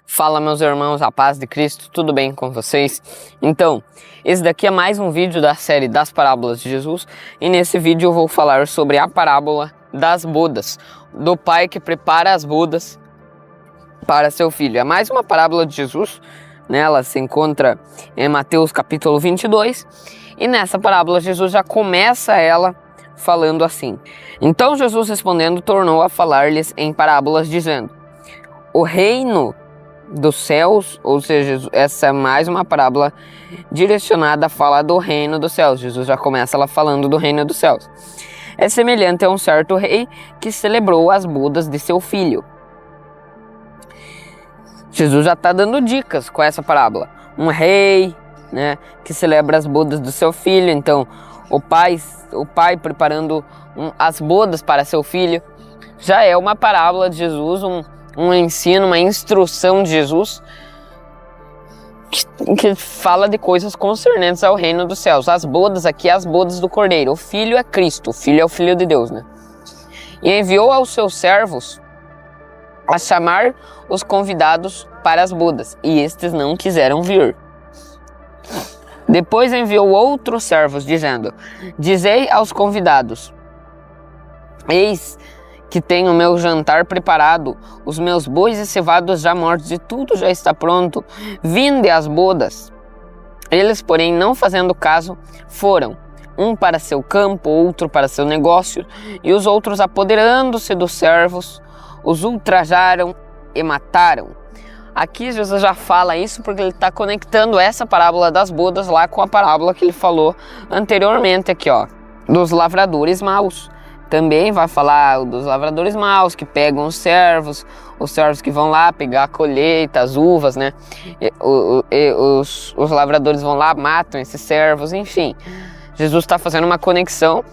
Fala, meus irmãos, a paz de Cristo, tudo bem com vocês? Então, esse daqui é mais um vídeo da série das parábolas de Jesus, e nesse vídeo eu vou falar sobre a parábola das bodas, do pai que prepara as bodas para seu filho. É mais uma parábola de Jesus, né? Ela se encontra em Mateus capítulo 22, e nessa parábola Jesus já começa ela falando assim: Então Jesus respondendo tornou a falar-lhes em parábolas dizendo: O reino dos céus, ou seja, essa é mais uma parábola direcionada a falar do reino dos céus. Jesus já começa ela falando do reino dos céus. É semelhante a um certo rei que celebrou as bodas de seu filho. Jesus já está dando dicas com essa parábola. Um rei, né, que celebra as bodas do seu filho. Então, o pai preparando as bodas para seu filho. Já é uma parábola de Jesus, um ensino, uma instrução de Jesus que fala de coisas concernentes ao reino dos céus. As bodas aqui, as bodas do Cordeiro. O filho é Cristo, o filho é o Filho de Deus, né? E enviou aos seus servos a chamar os convidados para as bodas, e estes não quiseram vir. Depois enviou outros servos, dizendo: Dizei aos convidados: Eis que tenho o meu jantar preparado, os meus bois e cevados já mortos, e tudo já está pronto. Vinde às bodas. Eles, porém, não fazendo caso, foram, um para seu campo, outro para seu negócio, e os outros, apoderando-se dos servos, os ultrajaram e mataram. Aqui Jesus já fala isso porque ele está conectando essa parábola das bodas lá com a parábola que ele falou anteriormente aqui, ó, dos lavradores maus. Também vai falar dos lavradores maus que pegam os servos que vão lá pegar a colheita, as uvas, né? Os lavradores vão lá, matam esses servos, enfim. Jesus está fazendo uma conexão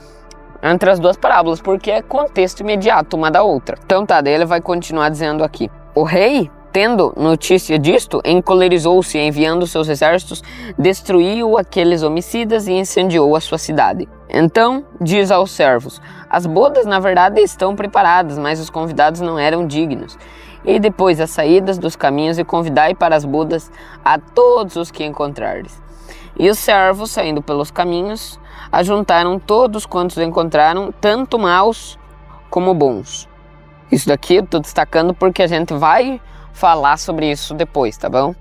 entre as duas parábolas, porque é contexto imediato uma da outra. Então tá, daí ele vai continuar dizendo aqui: O rei, tendo notícia disto, encolerizou-se, enviando seus exércitos, destruiu aqueles homicidas e incendiou a sua cidade. Então diz aos servos: As bodas na verdade estão preparadas, mas os convidados não eram dignos. E depois as saídas dos caminhos, e convidai para as bodas a todos os que encontrardes. E os servos, saindo pelos caminhos, ajuntaram todos quantos encontraram, tanto maus como bons. Isso daqui eu estou destacando porque a gente vai falar sobre isso depois, tá bom?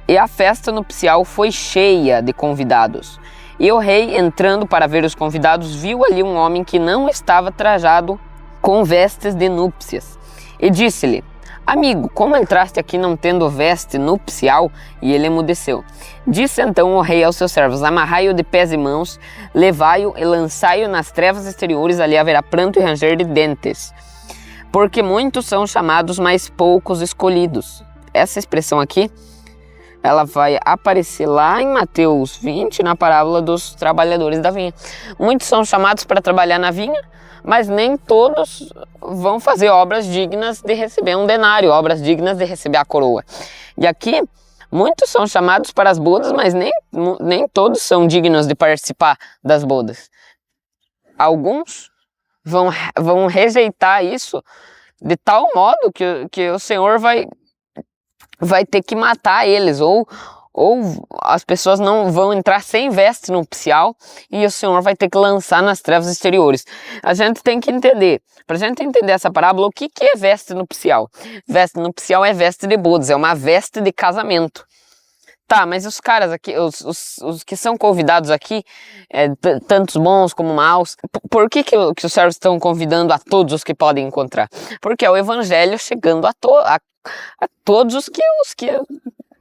E a festa nupcial foi cheia de convidados. E o rei, entrando para ver os convidados, viu ali um homem que não estava trajado com vestes de núpcias. E disse-lhe: Amigo, como entraste aqui não tendo veste nupcial? E ele emudeceu. Disse então o rei aos seus servos: Amarrai-o de pés e mãos, levai-o e lançai-o nas trevas exteriores, ali haverá pranto e ranger de dentes. Porque muitos são chamados, mas poucos escolhidos. Essa expressão aqui, ela vai aparecer lá em Mateus 20, na parábola dos trabalhadores da vinha. Muitos são chamados para trabalhar na vinha, mas nem todos vão fazer obras dignas de receber um denário, obras dignas de receber a coroa. E aqui, muitos são chamados para as bodas, mas nem todos são dignos de participar das bodas. Alguns vão rejeitar isso de tal modo que o Senhor vai ter que matar eles, ou as pessoas não vão entrar sem veste nupcial e o Senhor vai ter que lançar nas trevas exteriores. A gente tem que entender, para a gente entender essa parábola, o que é veste nupcial? Veste nupcial é veste de bodas, é uma veste de casamento. Tá, mas os caras aqui, os que são convidados aqui, tantos bons como maus, por que os servos estão convidando a todos os que podem encontrar? Porque é o evangelho chegando a todos os que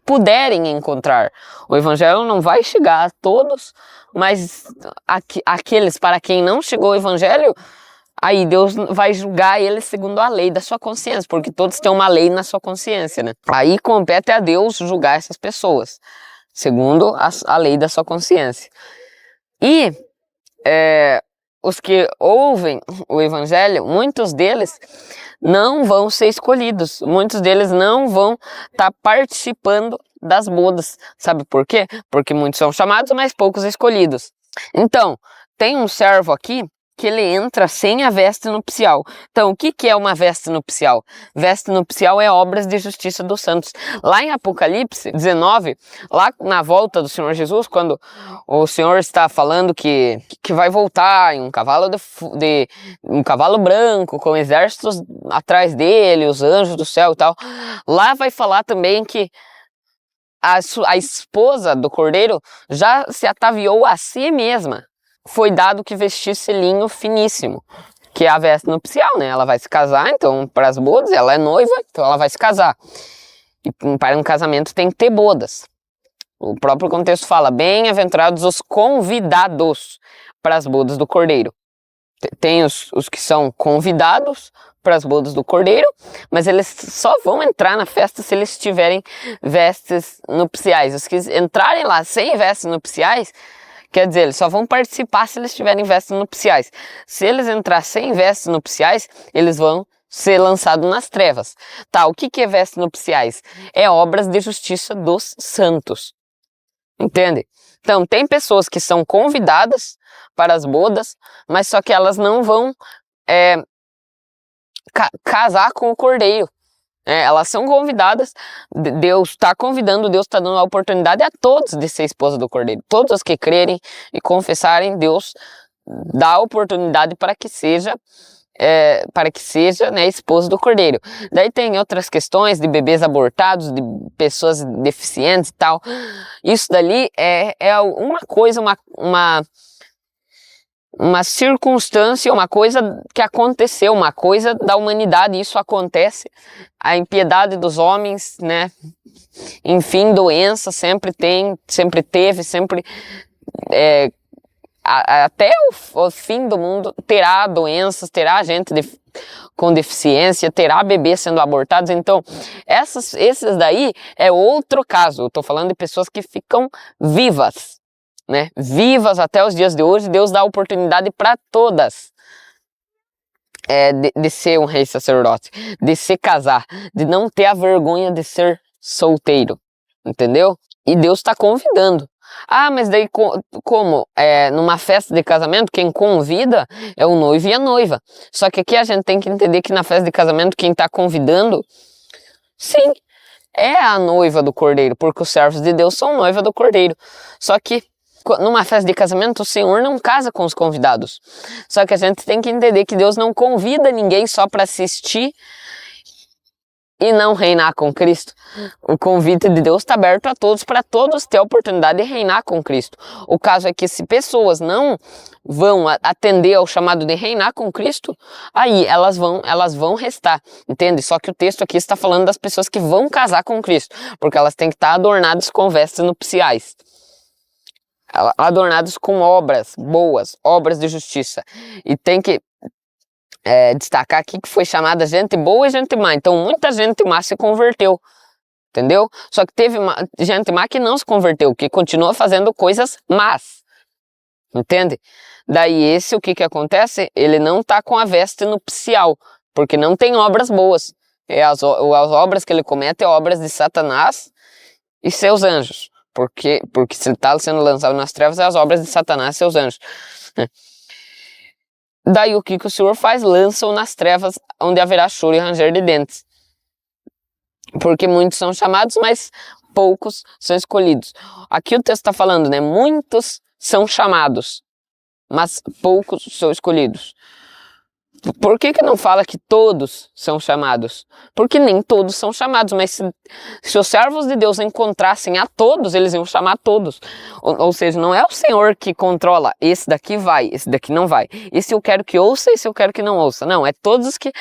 puderem encontrar. O evangelho não vai chegar a todos, mas aqueles para quem não chegou o evangelho, aí Deus vai julgar eles segundo a lei da sua consciência, porque todos têm uma lei na sua consciência, né? Aí compete a Deus julgar essas pessoas, segundo a lei da sua consciência. E os que ouvem o evangelho, muitos deles não vão ser escolhidos, muitos deles não vão estar participando das bodas. Sabe por quê? Porque muitos são chamados, mas poucos escolhidos. Então, tem um servo aqui que ele entra sem a veste nupcial. Então, o que é uma veste nupcial? Veste nupcial é obras de justiça dos santos. Lá em Apocalipse 19, lá na volta do Senhor Jesus, quando o Senhor está falando que vai voltar em um cavalo um cavalo branco, com exércitos atrás dele, os anjos do céu e tal, lá vai falar também que a esposa do cordeiro já se ataviou a si mesma. Foi dado que vestisse linho finíssimo, que é a veste nupcial, né? Ela vai se casar, então, para as bodas, ela é noiva, então ela vai se casar. E para um casamento tem que ter bodas. O próprio contexto fala, bem-aventurados os convidados para as bodas do cordeiro. Tem os que são convidados para as bodas do cordeiro, mas eles só vão entrar na festa se eles tiverem vestes nupciais. Os que entrarem lá sem vestes nupciais, quer dizer, eles só vão participar se eles tiverem vestes nupciais. Se eles entrar sem vestes nupciais, eles vão ser lançados nas trevas. Tá, o que é vestes nupciais? É obras de justiça dos santos. Entende? Então, tem pessoas que são convidadas para as bodas, mas só que elas não vão casar com o cordeiro. Elas são convidadas, Deus está convidando, Deus está dando a oportunidade a todos de ser esposa do cordeiro. Todos os que crerem e confessarem, Deus dá a oportunidade para que seja né, esposa do cordeiro. Daí tem outras questões de bebês abortados, de pessoas deficientes e tal. Isso dali é uma coisa, uma circunstância, uma coisa que aconteceu, uma coisa da humanidade. Isso acontece, a impiedade dos homens, né? Enfim, doença sempre teve, até o fim do mundo terá doenças, terá gente com deficiência, terá bebês sendo abortados. Então, esses daí é outro caso. Eu tô falando de pessoas que ficam vivas, né? Vivas até os dias de hoje. Deus dá oportunidade para todas de ser um rei sacerdote, de se casar, de não ter a vergonha de ser solteiro, entendeu? E Deus está convidando. Ah, mas daí como? Numa festa de casamento, quem convida é o noivo e a noiva. Só que aqui a gente tem que entender que na festa de casamento, quem está convidando, sim, é a noiva do cordeiro, porque os servos de Deus são noiva do cordeiro. Só que numa festa de casamento, o Senhor não casa com os convidados. Só que a gente tem que entender que Deus não convida ninguém só para assistir e não reinar com Cristo. O convite de Deus está aberto a todos, para todos ter a oportunidade de reinar com Cristo. O caso é que se pessoas não vão atender ao chamado de reinar com Cristo, aí elas vão restar, entende? Só que o texto aqui está falando das pessoas que vão casar com Cristo, porque elas têm que estar adornadas com vestes nupciais. Adornados com obras boas, obras de justiça. E tem que destacar aqui que foi chamada gente boa e gente má. Então muita gente má se converteu, entendeu? Só que teve gente má que não se converteu, que continua fazendo coisas más, entende? Daí o que acontece? Ele não está com a veste nupcial, porque não tem obras boas. As obras que ele comete é obras de Satanás e seus anjos. Porque se ele está sendo lançado nas trevas, é as obras de Satanás e seus anjos. Daí o que o Senhor faz? Lança-o nas trevas, onde haverá choro e ranger de dentes. Porque muitos são chamados, mas poucos são escolhidos. Aqui o texto está falando, né? Muitos são chamados, mas poucos são escolhidos. Por que não fala que todos são chamados? Porque nem todos são chamados, mas se os servos de Deus encontrassem a todos, eles iam chamar todos. Ou seja, não é o Senhor que controla, esse daqui vai, esse daqui não vai. Esse eu quero que ouça, esse eu quero que não ouça. Não, é todos os que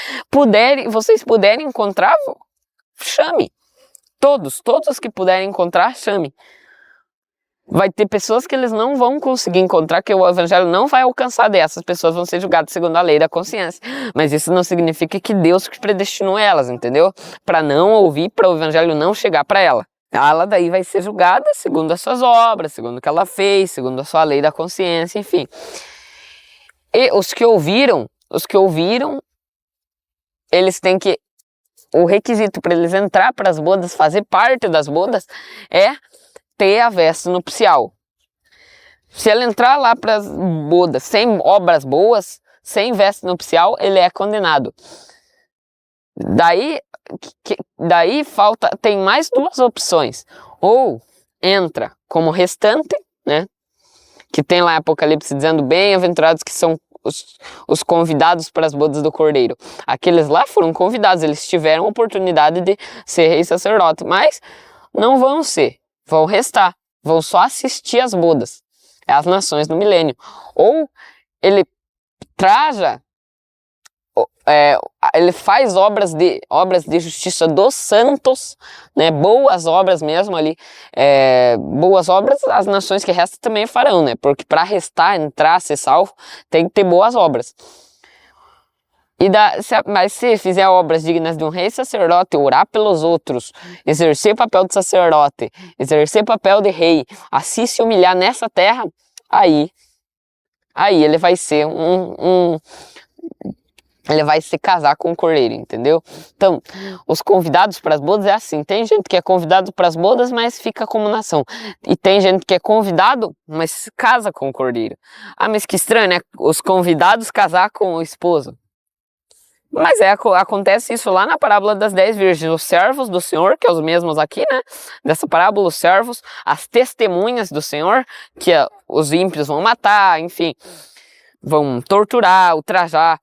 vocês puderem encontrar, chame. Todos os que puderem encontrar, chame. Vai ter pessoas que eles não vão conseguir encontrar, que o evangelho não vai alcançar dessas pessoas, vão ser julgadas segundo a lei da consciência. Mas isso não significa que Deus predestinou elas, entendeu? Para não ouvir, para o evangelho não chegar para ela. Ela daí vai ser julgada segundo as suas obras, segundo o que ela fez, segundo a sua lei da consciência, enfim. E os que ouviram, eles têm que... O requisito para eles entrar para as bodas, fazer parte das bodas, é ter a veste nupcial. Se ela entrar lá para as bodas sem obras boas, sem veste nupcial, ele é condenado. Daí tem mais duas opções. Ou entra como restante, né? Que tem lá em Apocalipse dizendo: bem-aventurados que são os convidados para as bodas do Cordeiro. Aqueles lá foram convidados, eles tiveram a oportunidade de ser rei e sacerdote, mas não vão ser, vão restar, vão só assistir às bodas. É as nações do milênio. Ou ele traja, ele faz obras de justiça dos santos, né, boas obras mesmo ali, boas obras as nações que restam também farão, né, porque para restar, entrar, ser salvo, tem que ter boas obras. Mas se fizer obras dignas de um rei sacerdote, orar pelos outros, exercer papel de sacerdote, exercer papel de rei, assim se humilhar nessa terra, aí ele vai ser ele vai se casar com o cordeiro, entendeu? Então, os convidados para as bodas é assim. Tem gente que é convidado para as bodas, mas fica como nação. E tem gente que é convidado, mas casa com o cordeiro. Ah, mas que estranho, né? Os convidados casar com o esposo. Mas acontece isso lá na parábola das 10 virgens. Os servos do Senhor, que é os mesmos aqui, né? Dessa parábola, os servos, as testemunhas do Senhor, que os ímpios vão matar, enfim, vão torturar, ultrajar.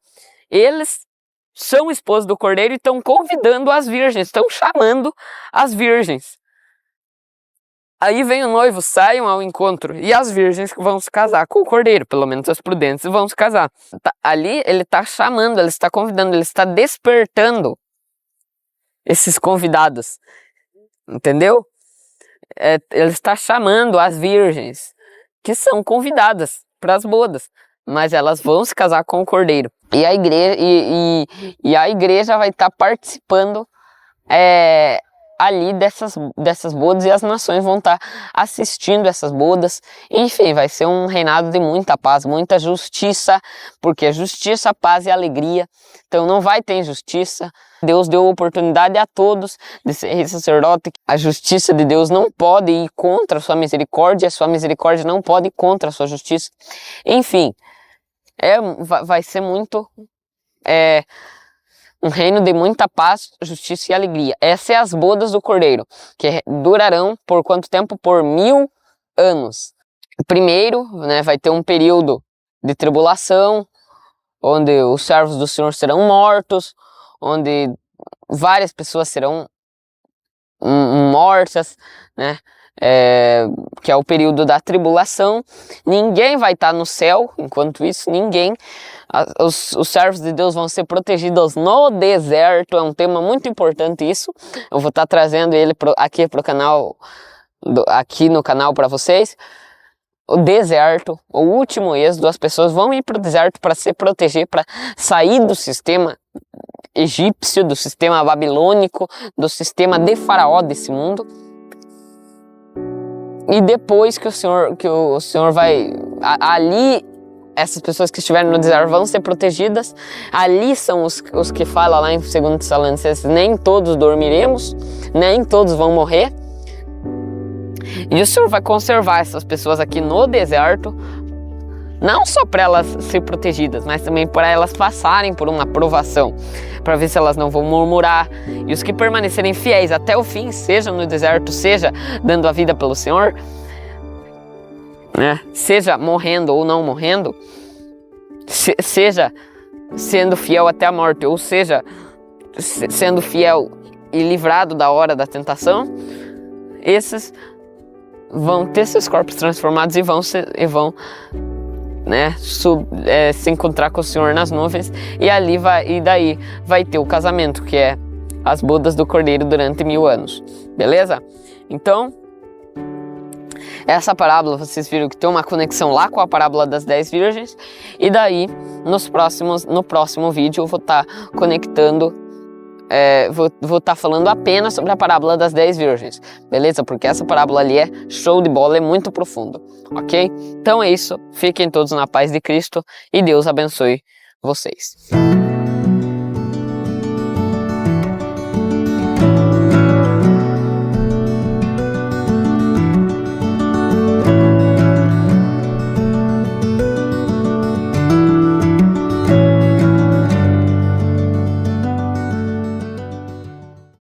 Eles são esposos do Cordeiro e estão convidando as virgens, estão chamando as virgens. Aí vem o noivo, saiam ao encontro, e as virgens vão se casar com o Cordeiro, pelo menos as prudentes vão se casar. Ali ele está chamando, ele está convidando, ele está despertando esses convidados, entendeu? Ele está chamando as virgens, que são convidadas para as bodas, mas elas vão se casar com o Cordeiro. E a igreja vai estar participando ali dessas bodas, e as nações vão estar assistindo essas bodas. Enfim, vai ser um reinado de muita paz, muita justiça, porque é justiça, paz e alegria. Então não vai ter injustiça. Deus deu oportunidade a todos de ser rei sacerdote. A justiça de Deus não pode ir contra a sua misericórdia não pode ir contra a sua justiça. Enfim, vai ser muito um reino de muita paz, justiça e alegria. Essas são as bodas do Cordeiro, que durarão por quanto tempo? Por 1000 anos. Primeiro, né, vai ter um período de tribulação, onde os servos do Senhor serão mortos, onde várias pessoas serão mortas, né? Que é o período da tribulação. Ninguém vai estar no céu enquanto isso, ninguém. Os servos de Deus vão ser protegidos no deserto. É um tema muito importante isso. Eu vou estar trazendo ele aqui pro canal, aqui no canal para vocês. O deserto, o último êxodo, as pessoas vão ir para o deserto para se proteger, para sair do sistema egípcio, do sistema babilônico, do sistema de Faraó desse mundo. E depois que o Senhor vai ali, essas pessoas que estiverem no deserto vão ser protegidas. Ali são os que fala lá em 2 Tessalonicenses: nem todos dormiremos, nem todos vão morrer. E o Senhor vai conservar essas pessoas aqui no deserto, não só para elas ser protegidas, mas também para elas passarem por uma provação, para ver se elas não vão murmurar. E os que permanecerem fiéis até o fim, seja no deserto, seja dando a vida pelo Senhor, né? Seja morrendo ou não morrendo, seja sendo fiel até a morte, ou seja, sendo fiel e livrado da hora da tentação, esses vão ter seus corpos transformados e vão né, se encontrar com o Senhor nas nuvens, e daí vai ter o casamento, que é as bodas do Cordeiro durante 1000 anos, beleza? Então, essa parábola, vocês viram que tem uma conexão lá com a parábola das 10 virgens, e daí no próximo vídeo eu vou estar conectando, vou estar falando apenas sobre a parábola das 10 virgens, beleza? Porque essa parábola ali é show de bola, é muito profundo, ok? Então é isso, fiquem todos na paz de Cristo e Deus abençoe vocês.